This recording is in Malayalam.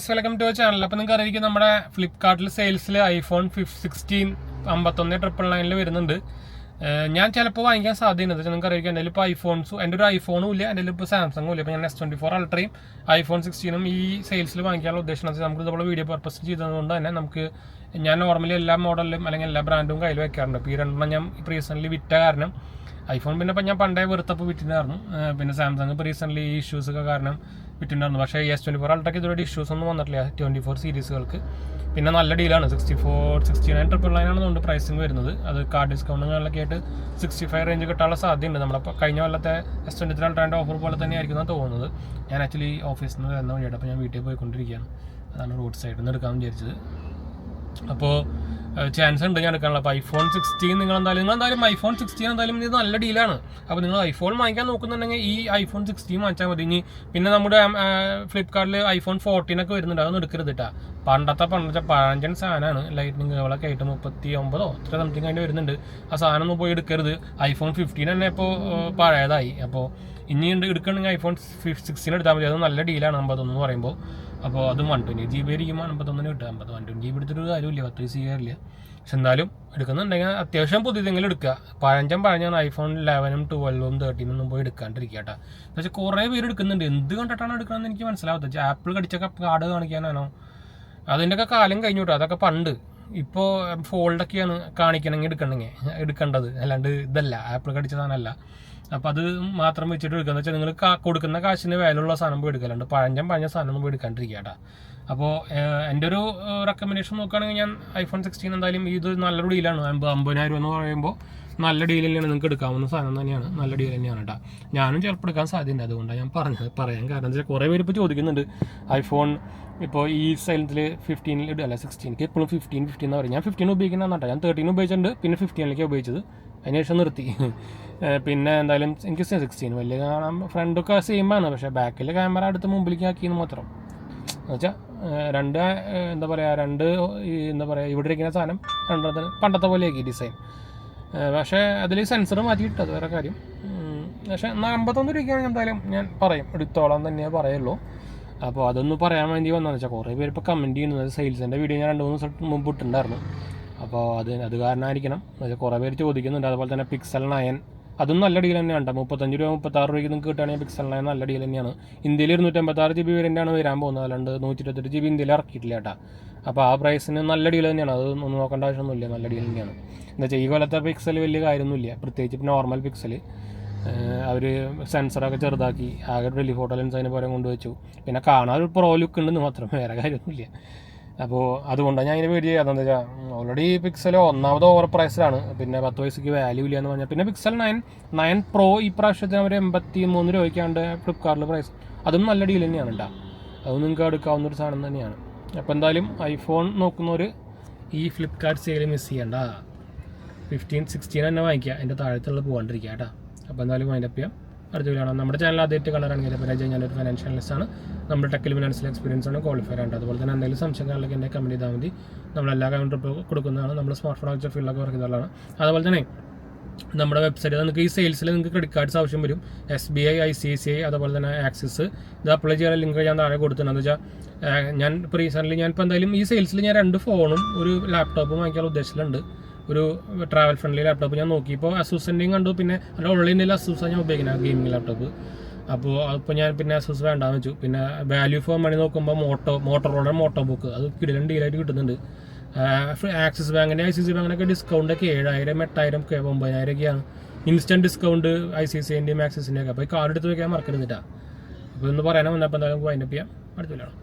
Friends, welcome to channel. അപ്പോൾ നിങ്ങൾക്ക് അറിയിക്കും നമ്മുടെ ഫ്ലിപ്കാർട്ടിൽ സെയിൽസിൽ ഐഫോൺ 16 51,999 വരുന്നുണ്ട്. ഞാൻ ചിലപ്പോൾ വാങ്ങിക്കാൻ സാധ്യതയുണ്ട്. നിങ്ങൾക്ക് അറിയിക്കും എൻ്റെ ഇപ്പോൾ ഐഫോൺസും എൻ്റെ ഒരു ഐഫോണും ഇല്ല, എൻ്റെ ഇപ്പോൾ സാംസങ്ങും ഇല്ല. അപ്പോൾ ഞാൻ S24 അൾട്രയും ഐഫോൺ 16 ഈ സെയിൽസിൽ വാങ്ങിക്കാനുള്ള ഉദ്ദേശം നമുക്ക് ഇതുപോലെ വീഡിയോ പർപ്പസ് ചെയ്തതുകൊണ്ട് തന്നെ ഞാൻ നോർമലി എല്ലാ മോഡലിലും അല്ലെങ്കിൽ എല്ലാ ബ്രാൻഡും കയ്യിൽ വെക്കാറുണ്ട്. ഇപ്പോൾ ഈ രണ്ടെണ്ണം ഞാൻ ഇപ്പോൾ റീസെൻ്റ്ലി വിറ്റ കാരണം ഐഫോൺ പിന്നെ ഇപ്പം ഞാൻ പണ്ടേ വെറുത്തപ്പോൾ വിറ്റിട്ടുണ്ടായിരുന്നു. പിന്നെ സാംസങ് ഇപ്പോൾ റീസെൻ്റ്ലി ഈ ഇഷ്യൂസൊക്കെ കാരണം വിറ്റിട്ടുണ്ടായിരുന്നു. പക്ഷേ S24 അൾട്രയ്ക്ക് ഇതുവരെ ഇഷ്യൂസ് ഒന്നും വന്നിട്ടില്ല 24 സീരീസുകൾക്ക്. പിന്നെ നല്ല ഡീലാണ്. 69,999 ആണെന്നുണ്ട് പ്രൈസിങ് വരുന്നത്. അത് കാർഡ് ഡിസ്കൗണ്ടുകളൊക്കെ ആയിട്ട് 65 റേഞ്ച് കിട്ടാനുള്ള സാധ്യതയുണ്ട്. നമ്മുടെ കഴിഞ്ഞ കൊല്ലത്തെ S23 അൾട്രാൻ്റെ ഓഫർ പോലെ തന്നെ ആയിരിക്കും തോന്നുന്നത്. ഞാൻ ആക്ച്വലി ഓഫീസിൽ നിന്ന് വരുന്ന വഴിയായിട്ട് അപ്പോൾ ഞാൻ വീട്ടിൽ പോയിക്കൊണ്ടിരിക്കുകയാണ്. അതാണ് റോഡ് സൈഡിൽ നിന്ന് എടുക്കാമെന്ന് വിചാരിച്ചത്. അപ്പോൾ ചാൻസ് ഉണ്ട് ഞാൻ എടുക്കാനുള്ള. അപ്പോൾ ഐഫോൺ 16 നിങ്ങൾ എന്തായാലും ഐഫോൺ 16 എന്തായാലും ഇത് നല്ല ഡീലാണ്. അപ്പോൾ നിങ്ങൾ ഐഫോൺ വാങ്ങിക്കാൻ നോക്കുന്നുണ്ടെങ്കിൽ ഈ ഐഫോൺ 16 വാങ്ങിച്ചാൽ മതി. ഇനി പിന്നെ നമ്മുടെ ഫ്ലിപ്കാർട്ടിൽ ഐഫോൺ 14 ഒക്കെ വരുന്നുണ്ട്. അതൊന്നും എടുക്കരുത് കേട്ടോ. പണ്ടത്തെ പഴഞ്ചൻ സാധനമാണ്. ലൈറ്റ്നിങ് കേബിളൊക്കെ ആയിട്ട് 39 അത്ര സംതിങ് അതിൻ്റെ വരുന്നുണ്ട്. ആ സാധനം ഒന്നും പോയി എടുക്കരുത്. ഐഫോൺ 15 തന്നെ ഇപ്പോൾ പഴയതായി. അപ്പോൾ ഇനി എടുക്കണമെങ്കിൽ ഐഫോൺ 16 എടുത്താൽ മതി. അത് നല്ല ഡീലാണ് 51 എന്ന് പറയുമ്പോൾ. അപ്പോൾ അതും 120 GB ഇരിക്കുമ്പോൾ 51 കിട്ടുക. 120 GB എടുത്തിട്ട് കാര്യമില്ല, 10 ചെയ്യാറില്ല. പക്ഷെ എന്തായാലും എടുക്കുന്നുണ്ടെങ്കിൽ അത്യാവശ്യം പുതിയതെങ്കിലും എടുക്കുക. പഴഞ്ഞാണ് ഐഫോൺ 11, 12, 13 ഒന്നും പോയി എടുക്കാണ്ടിരിക്കുക കേട്ടോ. എന്ന് വെച്ചാൽ കുറേ പേര് എടുക്കുന്നുണ്ട്. എന്ത് കണ്ടിട്ടാണ് എടുക്കണമെന്ന് എനിക്ക് മനസ്സിലാവത്തില്ല. Apple കടിച്ചൊക്കെ card കാണിക്കാനാണോ? അതിൻ്റെയൊക്കെ കാലം കഴിഞ്ഞു കേട്ടോ. അതൊക്കെ പണ്ട്. ഇപ്പോൾ ഫോൾഡൊക്കെയാണ് കാണിക്കണമെങ്കിൽ എടുക്കേണ്ടത്, അല്ലാണ്ട് ഇതല്ല, ആപ്പിൾ കടിച്ച സാധനമല്ല. അപ്പോൾ അത് മാത്രം വെച്ചിട്ട് എടുക്കുക. എന്ന് വെച്ചാൽ നിങ്ങൾ കൊടുക്കുന്ന കാശിന് വിലയുള്ള സാധനം പോയി എടുക്കലുണ്ട്. പഴഞ്ഞ സാധനം ഒന്നും പോയി എടുക്കാണ്ടിരിക്കുക കേട്ടോ. അപ്പോൾ എൻ്റെ ഒരു റെക്കമെൻഡേഷൻ നോക്കുകയാണെങ്കിൽ ഞാൻ ഐഫോൺ 16 എന്തായാലും ഇത് നല്ലൊരു ഡീലാണ്. 50,000 എന്ന് പറയുമ്പോൾ നല്ല ഡീൽ തന്നെയാണ്. നിങ്ങൾക്ക് എടുക്കാവുന്ന സാധനം തന്നെയാണ്, നല്ല ഡീൽ തന്നെയാണ് കേട്ടോ. ഞാനും ചിലപ്പോൾ എടുക്കാൻ സാധ്യതയുണ്ട്. അതുകൊണ്ടാണ് ഞാൻ പറയാൻ കാരണം എന്താ വെച്ചാൽ കുറേ പേര് ഇപ്പോൾ ചോദിക്കുന്നുണ്ട് ഐഫോൺ ഇപ്പോൾ ഈ സൈലത്തിൽ 15 അല്ല 16 എപ്പോഴും 15 എന്ന് പറയും. ഞാൻ 15 ഉപയോഗിക്കുന്നതാണ് കേട്ടോ. ഞാൻ 13 ഉപയോഗിച്ചിട്ടുണ്ട്, പിന്നെ 15 ഉപയോഗിച്ചത്. അതിനുശേഷം നിർത്തി. പിന്നെ എന്തായാലും എനിക്ക് 16 വലിയ കാണാൻ ഫ്രണ്ടൊക്കെ സെയിമാണ്. പക്ഷേ ബാക്കിൽ ക്യാമറ അടുത്ത് മുമ്പിലേക്ക് ആക്കിയെന്ന് മാത്രം. എന്നുവെച്ചാൽ രണ്ട് ഇവിടെ ഇരിക്കുന്ന സാധനം രണ്ടെണ്ണത്തിന് പണ്ടത്തെ പോലെയാക്കി ഡിസൈൻ. പക്ഷേ അതിൽ സെൻസർ മാറ്റിയിട്ട് അത് വേറെ കാര്യം. പക്ഷേ 51 രൂപയ്ക്കാണെങ്കിൽ എന്തായാലും ഞാൻ പറയും എടുത്തോളാം തന്നെ പറയുള്ളൂ. അപ്പോൾ അതൊന്ന് പറയാൻ വേണ്ടി വന്നതെന്ന് വെച്ചാൽ കുറേ പേര് ഇപ്പോൾ കമൻറ്റ് ചെയ്യുന്നത് സെയിൽസിൻ്റെ വീഡിയോ ഞാൻ 2-3 ദിവസം മുമ്പ് ഇട്ടുണ്ടായിരുന്നു. അപ്പോൾ അത് കാരണമായിരിക്കണം. കുറേ പേര് ചോദിക്കുന്നുണ്ട്. അതുപോലെ തന്നെ Pixel 9 അതും നല്ല ഡീൽ തന്നെയാണ്. 35 രൂപ 36 രൂപയ്ക്ക് നിങ്ങൾക്ക് കിട്ടുകയാണെങ്കിൽ Pixel 9 നല്ല ഡീൽ തന്നെയാണ്. ഇന്ത്യയിൽ 256 GB വേരിയൻ്റാണ് വരാൻ പോകുന്നത്. അല്ലാണ്ട് 128 GB ഇന്ത്യയിൽ ഇറക്കിയിട്ടില്ല കേട്ടോ. അപ്പോൾ ആ പ്രൈസിന് നല്ല ഡീൽ തന്നെയാണ്. അത് ഒന്നും നോക്കേണ്ട ആവശ്യമൊന്നുമില്ല, നല്ല ഡീൽ തന്നെയാണ്. എന്താ വെച്ചാൽ ഈ കൊല്ലത്തെ പിക്സൽ വലിയ കാര്യമൊന്നുമില്ല. പ്രത്യേകിച്ച് നോർമൽ പിക്സൽ അവർ സെൻസറൊക്കെ ചെറുതാക്കി ആകെ ടെലിഫോട്ടോ ലെൻസ് അതിന് പോലെ കൊണ്ടുവച്ചു. പിന്നെ കാണാൻ ഒരു പ്രോ ലുക്ക് ഉണ്ടെന്ന് മാത്രം, വേറെ കാര്യമൊന്നുമില്ല. അപ്പോൾ അതുകൊണ്ടാണ് ഞാൻ ഇതിനെ വീഡിയോ ചെയ്യാത്തതെന്ന് വെച്ചാൽ ഓൾറെഡി പിക്സൽ ഒന്നാമത് ഓവർ പ്രൈസിലാണ്. പിന്നെ 10 പൈസയ്ക്ക് വാല്യൂ ഇല്ല എന്ന് പറഞ്ഞാൽ പിന്നെ Pixel 9 Pro ഈ പ്രാവശ്യത്തിന് അവർ 83 രൂപയ്ക്കാണ്ട് ഫ്ലിപ്കാർട്ടിൽ പ്രൈസ്. അതും നല്ല ഡീൽ തന്നെയാണ് കേട്ടോ. അത് നിങ്ങൾക്ക് എടുക്കാവുന്നൊരു സാധനം തന്നെയാണ്. അപ്പോൾ എന്തായാലും ഐഫോൺ നോക്കുന്നവർ ഈ ഫ്ലിപ്കാർട്ട് സെയിൽ മിസ് ചെയ്യണ്ട. 15, 16 തന്നെ വാങ്ങിക്കുക. എൻ്റെ താഴത്തുള്ള പോകാണ്ടിരിക്കുക കേട്ടോ. അപ്പോൾ എന്തായാലും വൈൻഡപ്പ് ചെയ്യാം. അടുത്ത വീഡിയോ കാണാം. നമ്മുടെ ചാനൽ ആദ്യമായിട്ട് കളറാണെങ്കിൽ പരിചയം ഞാനൊരു ഫൈനാൻഷ്യൽ അനലിസ്റ്റാണ്. നമ്മുടെ ടെക്കിൽ ഫിനാൻഷ്യൽ എക്സ്പീരിയൻസ് ആണ്, ക്വാളിഫൈഡ് ആണ്. അതുപോലെ തന്നെ എന്തെങ്കിലും സംശയങ്ങളിലൊക്കെ എന്നെ കമൻറ്റ് ചെയ്താൽ മതി. നമ്മളെല്ലാ കമൻറ്റ് കൊടുക്കുന്നതാണ്. നമ്മൾ സ്മാർട്ട് ഫോൺ ആക്ച്വൽ ഫീൽഡൊക്കെ വർക്ക് ചെയ്തതാണ്. അതുപോലെ തന്നെ നമ്മുടെ വെബ്സൈറ്റ് നിങ്ങൾക്ക് ഈ സെയിൽസിൽ നിങ്ങൾക്ക് ക്രെഡിറ്റ് കാർഡ്സ് ആവശ്യം വരും. SBI, ICICI അതുപോലെ തന്നെ ആക്സിസ്. ഇത് അപ്ലൈ ചെയ്യാൻ ലിങ്ക് ഞാൻ താഴെ കൊടുത്തിട്ടുണ്ടെന്ന് വെച്ചാൽ ഞാൻ ഇപ്പോൾ റീസെൻ്റ്ലി ഞാനിപ്പോൾ എന്തായാലും ഈ സെയിൽസിൽ ഞാൻ 2 ഫോണും ഒരു ലാപ്ടോപ്പും വാങ്ങിക്കാനുള്ള ഉദ്ദേശത്തിലുണ്ട്. ഒരു ട്രാവൽ ഫ്രണ്ട്ലി ലാപ്ടോപ്പ് ഞാൻ നോക്കിയപ്പോൾ അസൂസിൻ്റെയും കണ്ടു. പിന്നെ എൻ്റെ ഓൺലൈനിൽ അസൂസാണ് ഞാൻ ഉപയോഗിക്കുന്നത്, ഗെയിമിംഗ് ലാപ്ടോപ്പ്. അപ്പോൾ ഞാൻ പിന്നെ അസൂസ് വേണ്ടാന്ന് വെച്ചു. പിന്നെ വാല്യൂ ഫോർ മണി നോക്കുമ്പോൾ മോട്ടോറോളയുടെ മോട്ടോ ബുക്ക് അത് കിടിലൻ ഡീലായിട്ട് കിട്ടുന്നുണ്ട്. ആക്സിസ് ബാങ്കിൻ്റെ ICICI ബാങ്കിനൊക്കെ ഡിസ്കൗണ്ടൊക്കെ 7,000, 8,000, 9,000 ഒക്കെയാണ് ഇൻസ്റ്റൻറ്റ് ഡിസ്കൗണ്ട് ICICIൻ്റെയും ആക്സിസിൻ്റെയും ഒക്കെ. അപ്പോൾ ഈ കാർഡ് എടുത്ത് വയ്ക്കാൻ മറക്കരുതിട്ടാ. അപ്പോൾ ഇന്ന് പറയാൻ വന്നപ്പോൾ എന്തായാലും വൈൻഡപ്പ് ചെയ്യാം. അടുത്തില്ലാണ്.